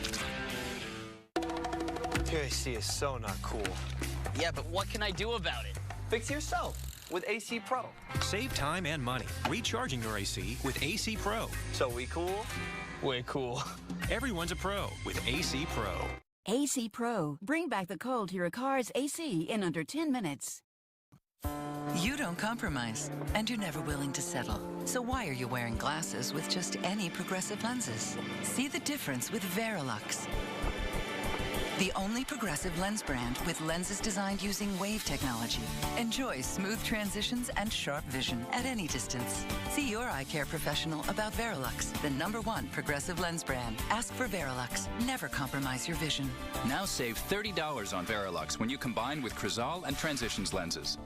AC is so not cool. Yeah, but what can I do about it? Fix it yourself with AC Pro. Save time and money recharging your AC with AC Pro. So we cool? Way cool. Everyone's a pro with AC Pro. AC Pro. Bring back the cold to your car's AC in under 10 minutes. You don't compromise, and you're never willing to settle. So why are you wearing glasses with just any progressive lenses? See the difference with Verilux, the only progressive lens brand with lenses designed using wave technology. Enjoy smooth transitions and sharp vision at any distance. See your eye care professional about Verilux, the #1 progressive lens brand. Ask for Verilux. Never compromise your vision. Now save $30 on Verilux when you combine with Crizal and Transitions lenses.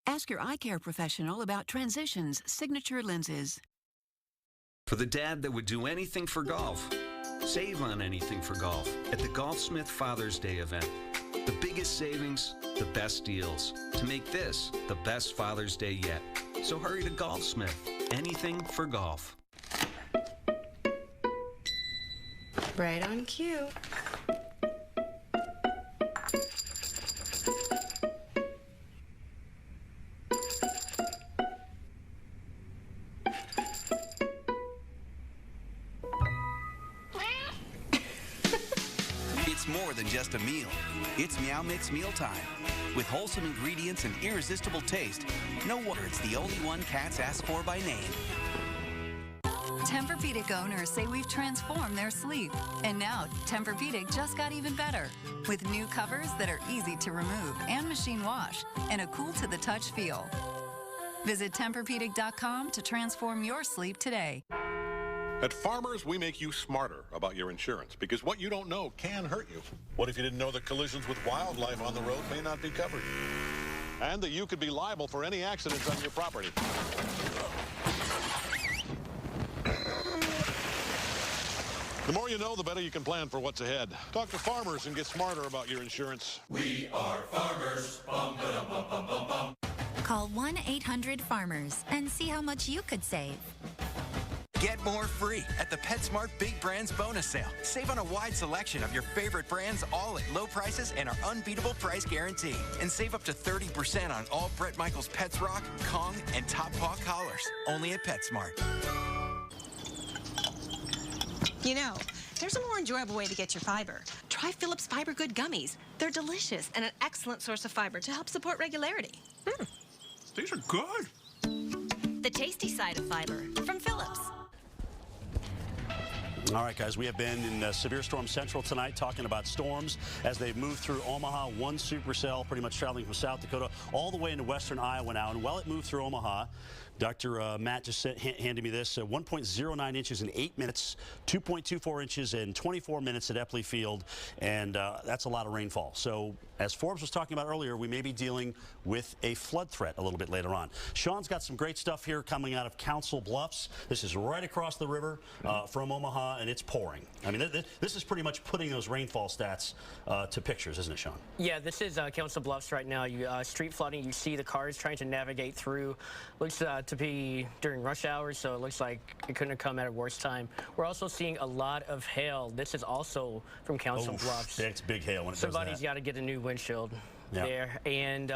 Ask your eye care professional about Transitions signature lenses. For the dad that would do anything for golf. Save on anything for golf at the Golfsmith Father's Day event. The biggest savings, the best deals. To make this the best Father's Day yet. So hurry to Golfsmith. Anything for golf. Right on cue. It's more than just a meal. It's Meow Mix Mealtime. With wholesome ingredients and irresistible taste, no wonder it's the only one cats ask for by name. Tempur-Pedic owners say we've transformed their sleep. And now, Tempur-Pedic just got even better. With new covers that are easy to remove and machine wash, and a cool-to-the-touch feel. Visit Tempurpedic.com to transform your sleep today. At Farmers, we make you smarter about your insurance because what you don't know can hurt you. What if you didn't know that collisions with wildlife on the road may not be covered? And that you could be liable for any accidents on your property. The more you know, the better you can plan for what's ahead. Talk to Farmers and get smarter about your insurance. We are farmers. Bum, ba-dum, bum, bum, bum, bum. Call 1-800-FARMERS and see how much you could save. Get more free at the PetSmart Big Brands Bonus Sale. Save on a wide selection of your favorite brands, all at low prices and our unbeatable price guarantee. And save up to 30% on all Bret Michaels Pets Rock, Kong, and Top Paw collars. Only at PetSmart. You know, there's a more enjoyable way to get your fiber. Try Phillips Fiber Good Gummies. They're delicious and an excellent source of fiber to help support regularity. These are good. The tasty side of fiber from Phillips. All right, guys, we have been in Severe Storm Central tonight talking about storms as they move through Omaha. One supercell pretty much traveling from South Dakota all the way into western Iowa now. And while it moved through Omaha, Dr. Matt just handed me this, 1.09 inches in 8 minutes, 2.24 inches in 24 minutes at Epley Field, and that's a lot of rainfall. So as Forbes was talking about earlier, we may be dealing with a flood threat a little bit later on. Sean's got some great stuff here coming out of Council Bluffs. This is right across the river from Omaha, and it's pouring. I mean, this is pretty much putting those rainfall stats to pictures, isn't it, Sean? Yeah, this is Council Bluffs right now. You street flooding, you see the cars trying to navigate through. Looks to be during rush hours, so it looks like it couldn't have come at a worse time. We're also seeing a lot of hail. This is also from Council Bluffs. It's big hail when it Somebody's got to get a new windshield there. And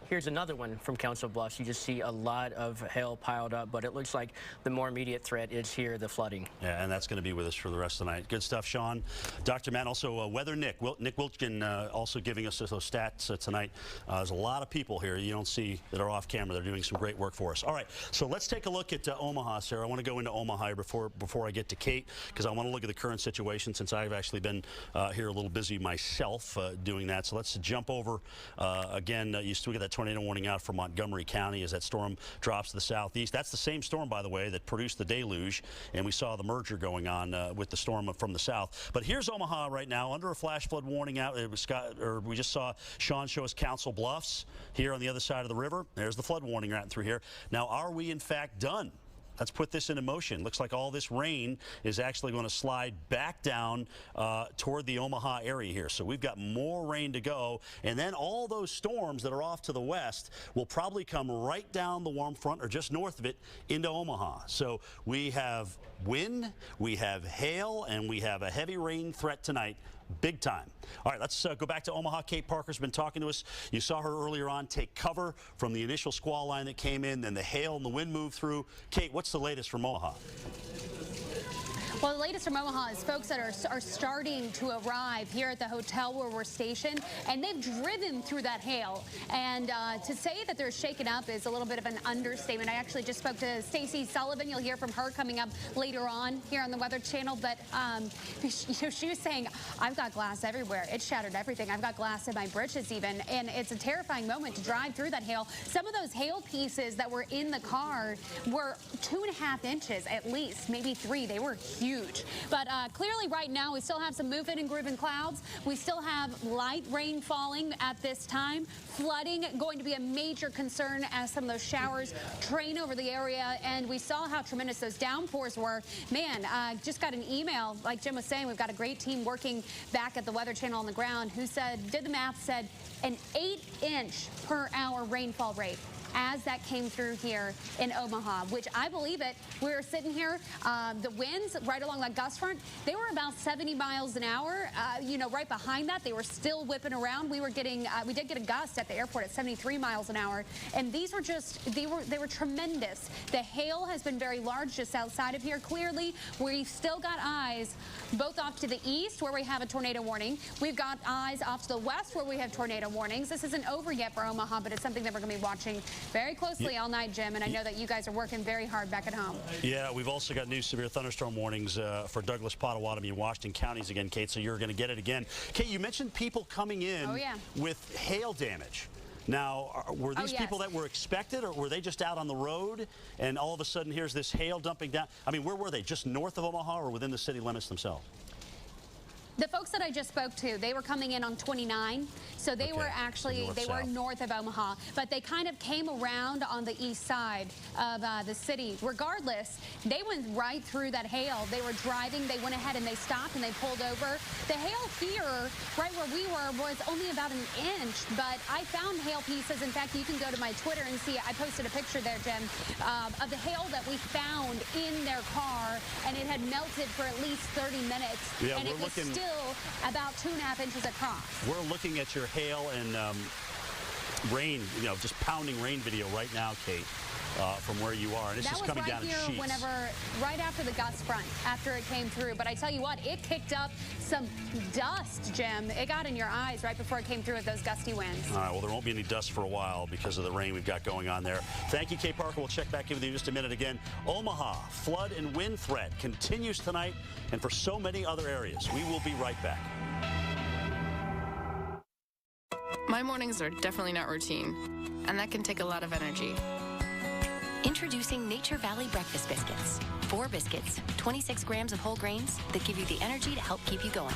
here's another one from Council Bluffs. You just see a lot of hail piled up, but it looks like the more immediate threat is here, the flooding. Yeah, and that's going to be with us for the rest of the night. Good stuff, Sean. Dr. Matt, also Weather Nick Wiltgen also giving us those stats tonight. There's a lot of people here you don't see that are off camera. They're doing some great work for us. All right, so let's take a look at Omaha, Sarah. I want to go into Omaha here before I get to Kate, because I want to look at the current situation since I've actually been here a little busy myself doing that. So let's jump over again. You still get that tornado warning out for Montgomery County as that storm drops to the southeast. That's the same storm, by the way, that produced the deluge, and we saw the merger going on with the storm from the south. But here's Omaha right now under a flash flood warning out. We just saw Sean show us Council Bluffs here on the other side of the river. There's the flood warning right through here. Now, are we in fact done? Let's put this into motion. Looks like all this rain is actually going to slide back down toward the Omaha area here. So we've got more rain to go. And then all those storms that are off to the west will probably come right down the warm front or just north of it into Omaha. So we have wind, we have hail, and we have a heavy rain threat tonight. Big time. All right, let's go back to Omaha. Kate Parker's been talking to us. You saw her earlier on take cover from the initial squall line that came in, then the hail and the wind moved through. Kate, what's the latest from Omaha? Well, the latest from Omaha is folks that are starting to arrive here at the hotel where we're stationed, and they've driven through that hail. And to say that they're shaken up is a little bit of an understatement. I actually just spoke to Stacey Sullivan. You'll hear from her coming up later on here on the Weather Channel. But she was saying, I've got glass everywhere. It shattered everything. I've got glass in my britches even. And it's a terrifying moment to drive through that hail. Some of those hail pieces that were in the car were 2.5 inches at least, maybe 3. They were huge. But clearly right now we still have some movement and grooving clouds. We still have light rain falling at this time. Flooding going to be a major concern as some of those showers train over the area. And we saw how tremendous those downpours were. Man, just got an email, like Jim was saying, we've got a great team working back at the Weather Channel on the ground who said, did the math, said an 8-inch per hour rainfall rate as that came through here in Omaha, which I believe it. We were sitting here, the winds right along that gust front, they were about 70 miles an hour. You know, right behind that, they were still whipping around. We were getting, we did get a gust at the airport at 73 miles an hour, and these were just, they were tremendous. The hail has been very large just outside of here. Clearly, we've still got eyes both off to the east where we have a tornado warning. We've got eyes off to the west where we have tornado warnings. This isn't over yet for Omaha, but it's something that we're going to be watching very closely all night, Jim, and I know that you guys are working very hard back at home. Yeah, we've also got new severe thunderstorm warnings for Douglas, Pottawatomie, and Washington counties again, Kate, so you're going to get it again. Kate, you mentioned people coming in with hail damage. Now, were these people that were expected, or were they just out on the road, and all of a sudden here's this hail dumping down? I mean, where were they? Just north of Omaha or within the city limits themselves? The folks that I just spoke to, they were coming in on 29, so they were actually, they were north of Omaha, but they kind of came around on the east side of the city. Regardless, they went right through that hail. They were driving, they went ahead and they stopped and they pulled over. The hail here, right where we were, was only about an inch, but I found hail pieces. In fact, you can go to my Twitter and see, I posted a picture there, Jim, of the hail that we found in their car, and it had melted for at least 30 minutes, and it was still about 2.5 inches across. We're looking at your hail and rain, you know, just pounding rain video right now, Kate, from where you are, and it's just coming down in sheets. Whenever, right after the gust front, after it came through. But I tell you what, it kicked up some dust, Jim. It got in your eyes right before it came through with those gusty winds. All right, well, there won't be any dust for a while because of the rain we've got going on there. Thank you, Kate Parker. We'll check back in with you in just a minute again. Omaha, flood and wind threat continues tonight, and for so many other areas. We will be right back. My mornings are definitely not routine, and that can take a lot of energy. Introducing Nature Valley Breakfast Biscuits. 4 biscuits, 26 grams of whole grains that give you the energy to help keep you going.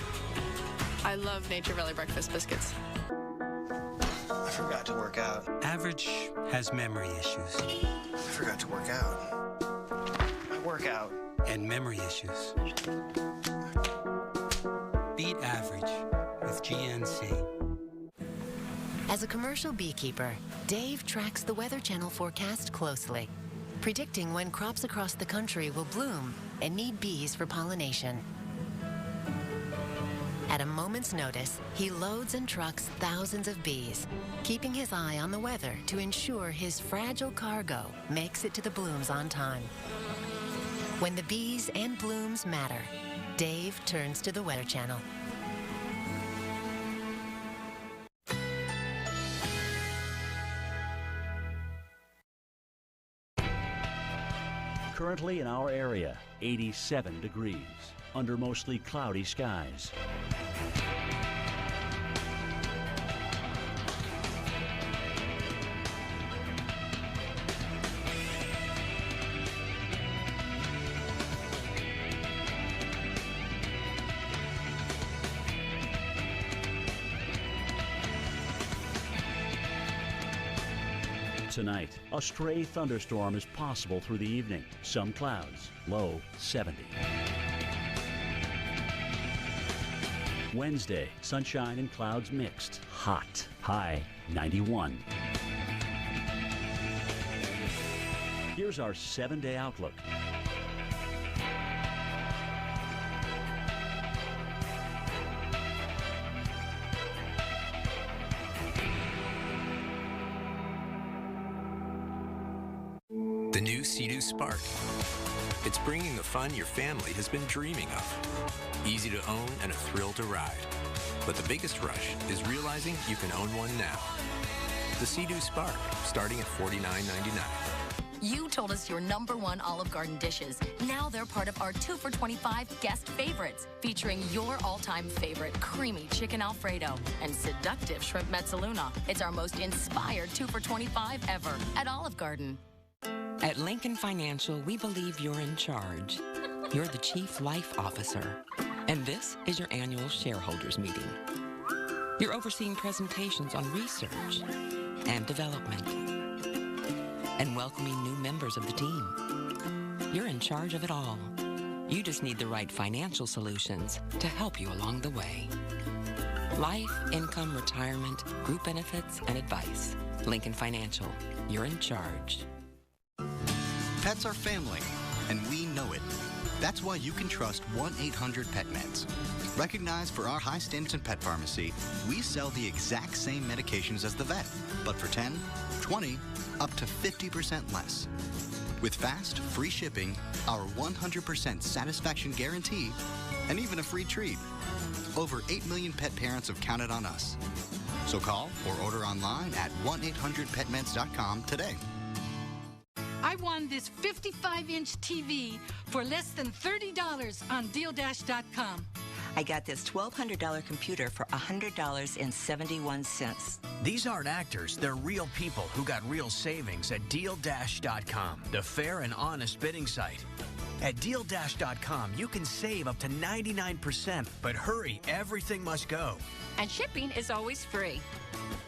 I love Nature Valley Breakfast Biscuits. I forgot to work out. Average has memory issues. I forgot to work out. I work out. And memory issues. Beat average with GNC. As a commercial beekeeper, Dave tracks the Weather Channel forecast closely, predicting when crops across the country will bloom and need bees for pollination. At a moment's notice, he loads and trucks thousands of bees, keeping his eye on the weather to ensure his fragile cargo makes it to the blooms on time. When the bees and blooms matter, Dave turns to the Weather Channel. Currently in our area, 87 degrees, under mostly cloudy skies. Tonight, a stray thunderstorm is possible through the evening. Some clouds, low 70. Wednesday, sunshine and clouds mixed. Hot, high 91. Here's our 7-day outlook. The new Sea-Doo Spark. It's bringing the fun your family has been dreaming of. Easy to own and a thrill to ride. But the biggest rush is realizing you can own one now. The Sea-Doo Spark, starting at $49.99. You told us your #1 Olive Garden dishes. Now they're part of our 2 for $25 guest favorites, featuring your all-time favorite creamy chicken Alfredo and seductive shrimp mezzaluna. It's our most inspired 2 for $25 ever at Olive Garden. At Lincoln Financial, we believe you're in charge. You're the Chief Life Officer, and this is your annual shareholders meeting. You're overseeing presentations on research and development and welcoming new members of the team. You're in charge of it all. You just need the right financial solutions to help you along the way. Life, income, retirement, group benefits, and advice. Lincoln Financial, you're in charge. Pets are family, and we know it. That's why you can trust 1-800-PET-MEDS. Recognized for our high standards in pet pharmacy, we sell the exact same medications as the vet, but for 10, 20, up to 50% less. With fast, free shipping, our 100% satisfaction guarantee, and even a free treat. Over 8 million pet parents have counted on us. So call or order online at 1-800-PetMeds.com today. I won this 55-inch TV for less than $30 on DealDash.com. I got this $1,200 computer for $100.71. These aren't actors, they're real people who got real savings at DealDash.com, the fair and honest bidding site. At DealDash.com, you can save up to 99%, but hurry, everything must go. And shipping is always free.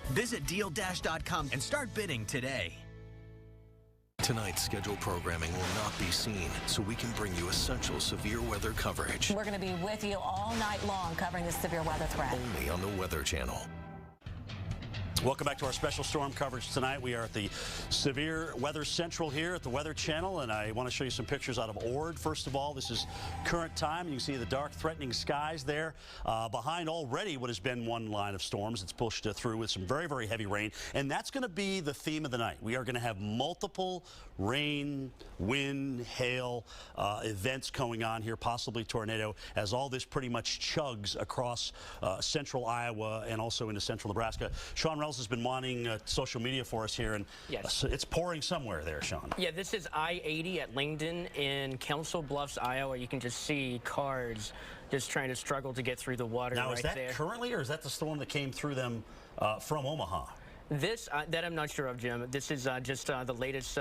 Visit DealDash.com and start bidding today. Tonight's scheduled programming will not be seen, so we can bring you essential severe weather coverage. We're going to be with you all night long covering this severe weather threat. Only on the Weather Channel. Welcome back to our special storm coverage tonight. We are at the Severe Weather Central here at the Weather Channel, and I want to show you some pictures out of Ord. First of all, this is current time. You can see the dark, threatening skies there. Behind already what has been one line of storms. It's pushed through with some very, very heavy rain, and that's going to be the theme of the night. We are going to have multiple rain, wind, hail events going on here, possibly tornado, as all this pretty much chugs across central Iowa and also into central Nebraska. Sean Reynolds has been monitoring social media for us here, and yes, it's pouring somewhere there, Sean. Yeah, this is I-80 at Langdon in Council Bluffs, Iowa. You can just see cars just trying to struggle to get through the water. Now, right is that there. currently, or is that the storm that came through them from Omaha? This, that I'm not sure of, Jim. This is just the latest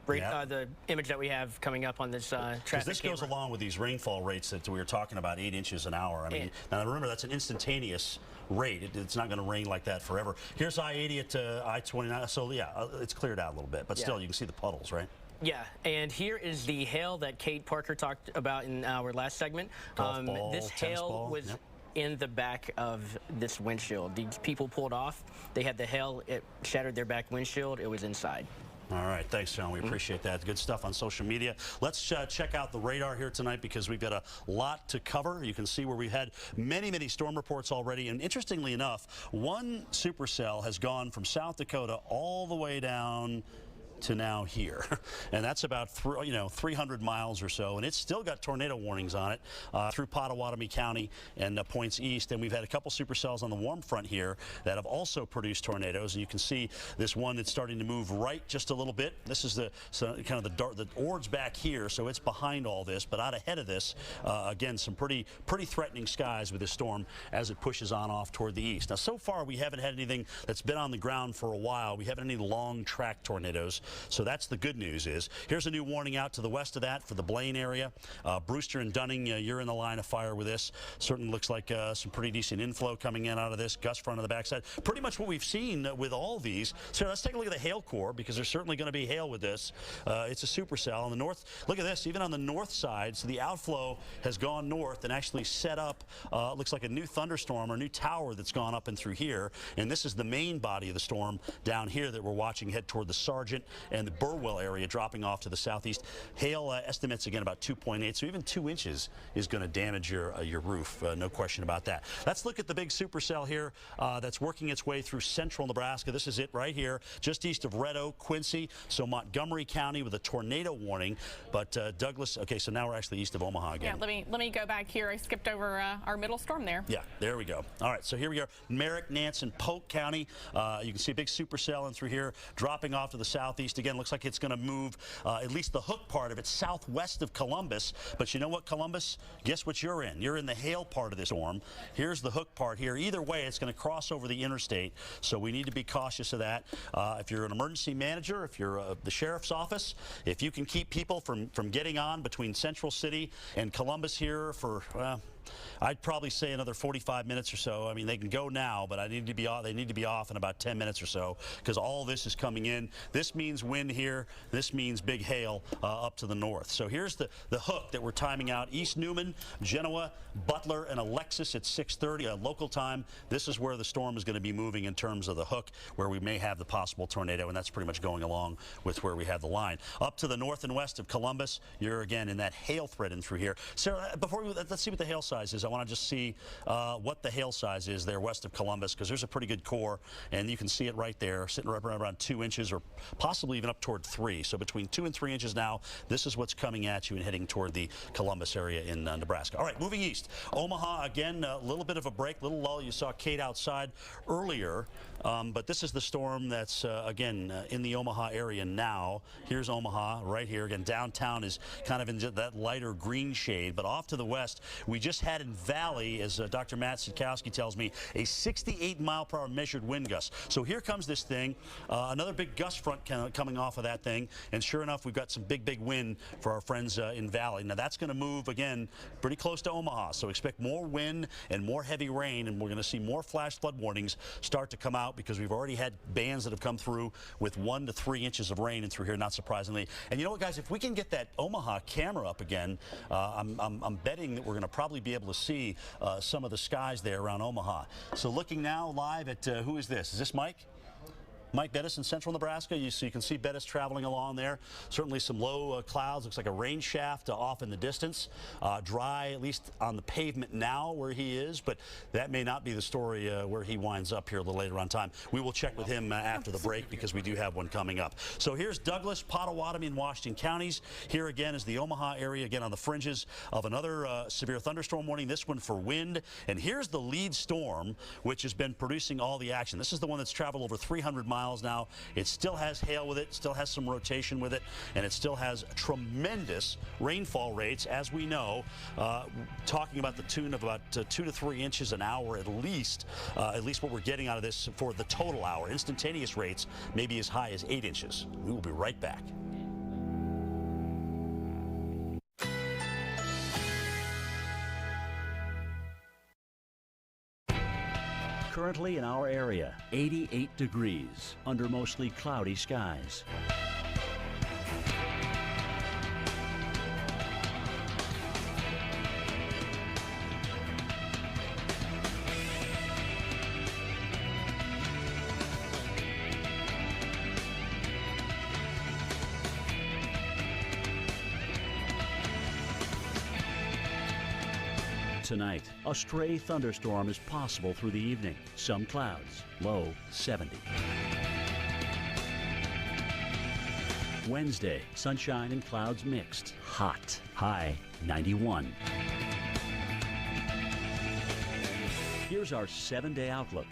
the image that we have coming up on this traffic this camera. goes along with these rainfall rates that we were talking about, 8 inches an hour. I mean, now remember, that's an instantaneous rate. It's not going to rain like that forever. Here's I-80 at I-29. So, yeah, it's cleared out a little bit. But still, you can see the puddles, right? Yeah, and here is the hail that Kate Parker talked about in our last segment. Ball, this hail was in the back of this windshield. These people pulled off. They had the hail. It shattered their back windshield. It was inside. All right, thanks, Sean. We appreciate that. Good stuff on social media. Let's check out the radar here tonight because we've got a lot to cover. You can see where we've had many, many storm reports already. And interestingly enough, one supercell has gone from South Dakota all the way down to now here, and that's about 300 miles or so, and it's still got tornado warnings on it through Pottawatomie County and points east. And we've had a couple supercells on the warm front here that have also produced tornadoes, and you can see this one that's starting to move right just a little bit. This is the kind of the Ord's back here, so it's behind all this, but out ahead of this, again, some pretty threatening skies with this storm as it pushes on off toward the east. Now, so far we haven't had anything that's been on the ground for a while. We haven't had any long track tornadoes. So that's the good news. Here's a new warning out to the west of that for the Blaine area. Brewster and Dunning, you're in the line of fire with this. Certainly looks like some pretty decent inflow coming in out of this. Gust front on the backside. Pretty much what we've seen with all these. So let's take a look at the hail core, because there's certainly going to be hail with this. It's a supercell. On the north, look at this, even on the north side, so the outflow has gone north and actually set up, looks like a new thunderstorm or new tower that's gone up and through here. And this is the main body of the storm down here that we're watching head toward the Sargent and the Burwell area, dropping off to the southeast. Hail estimates, again, about 2.8, so even 2 inches is going to damage your roof, no question about that. Let's look at the big supercell here that's working its way through central Nebraska. This is it right here, just east of Red Oak, Quincy, so Montgomery County with a tornado warning. But Douglas, okay, so now we're actually east of Omaha again. Yeah, let me go back here. I skipped over our middle storm there. Yeah, there we go. All right, so here we are, Merrick, Nance, and Polk County. You can see a big supercell in through here, dropping off to the southeast. Again, looks like it's going to move at least the hook part of it southwest of Columbus. But you know what, Columbus? Guess what you're in? You're in the hail part of this storm. Here's the hook part here. Either way, it's going to cross over the interstate, so we need to be cautious of that. If you're an emergency manager, if you're the sheriff's office, if you can keep people from getting on between Central City and Columbus here for, I'd probably say another 45 minutes or so. I mean, they can go now, but they need to be off in about 10 minutes or so, because all this is coming in. This means wind here. This means big hail up to the north. So here's the hook that we're timing out. East Newman, Genoa, Butler, and Alexis at 6:30 local time. This is where the storm is going to be moving in terms of the hook, where we may have the possible tornado, and that's pretty much going along with where we have the line. Up to the north and west of Columbus, you're again in that hail thread in through here. Sarah, let's see what the hail size is. I want to just see what the hail size is there west of Columbus, because there's a pretty good core, and you can see it right there, sitting right around 2 inches, or possibly even up toward 3. So between 2 and 3 inches now. This is what's coming at you and heading toward the Columbus area in Nebraska. All right, moving east. Omaha, again, a little bit of a break, little lull. You saw Kate outside earlier, but this is the storm that's, again, in the Omaha area now. Here's Omaha right here. Again, downtown is kind of in that lighter green shade, but off to the west, we just had in Valley, as Dr. Matt Sitkowski tells me, a 68-mile-per-hour measured wind gust. So here comes this thing, another big gust front coming off of that thing, and sure enough, we've got some big wind for our friends in Valley. Now that's going to move, again, pretty close to Omaha, so expect more wind and more heavy rain, and we're going to see more flash flood warnings start to come out, because we've already had bands that have come through with 1 to 3 inches of rain in through here, not surprisingly. And you know what, guys, if we can get that Omaha camera up again, I'm betting that we're going to probably be able to see some of the skies there around Omaha. So looking now live at, who is this? Is this Mike? Mike Bettis in central Nebraska. So you can see Bettis traveling along there. Certainly some low clouds. Looks like a rain shaft off in the distance. Dry, at least on the pavement now where he is, but that may not be the story where he winds up here a little later on time. We will check with him after the break, because we do have one coming up. So here's Douglas, Pottawatomie, and Washington counties. Here again is the Omaha area, again on the fringes of another severe thunderstorm warning, this one for wind. And here's the lead storm, which has been producing all the action. This is the one that's traveled over 300 miles now. It still has hail with it, still has some rotation with it, and it still has tremendous rainfall rates, as we know, talking about the tune of about 2 to 3 inches an hour at least what we're getting out of this for the total hour. Instantaneous rates may be as high as 8 inches. We will be right back. Currently in our area, 88 degrees under mostly cloudy skies. Tonight, a stray thunderstorm is possible through the evening. Some clouds, low 70. Wednesday, sunshine and clouds mixed. Hot, high 91. Here's our 7-day outlook.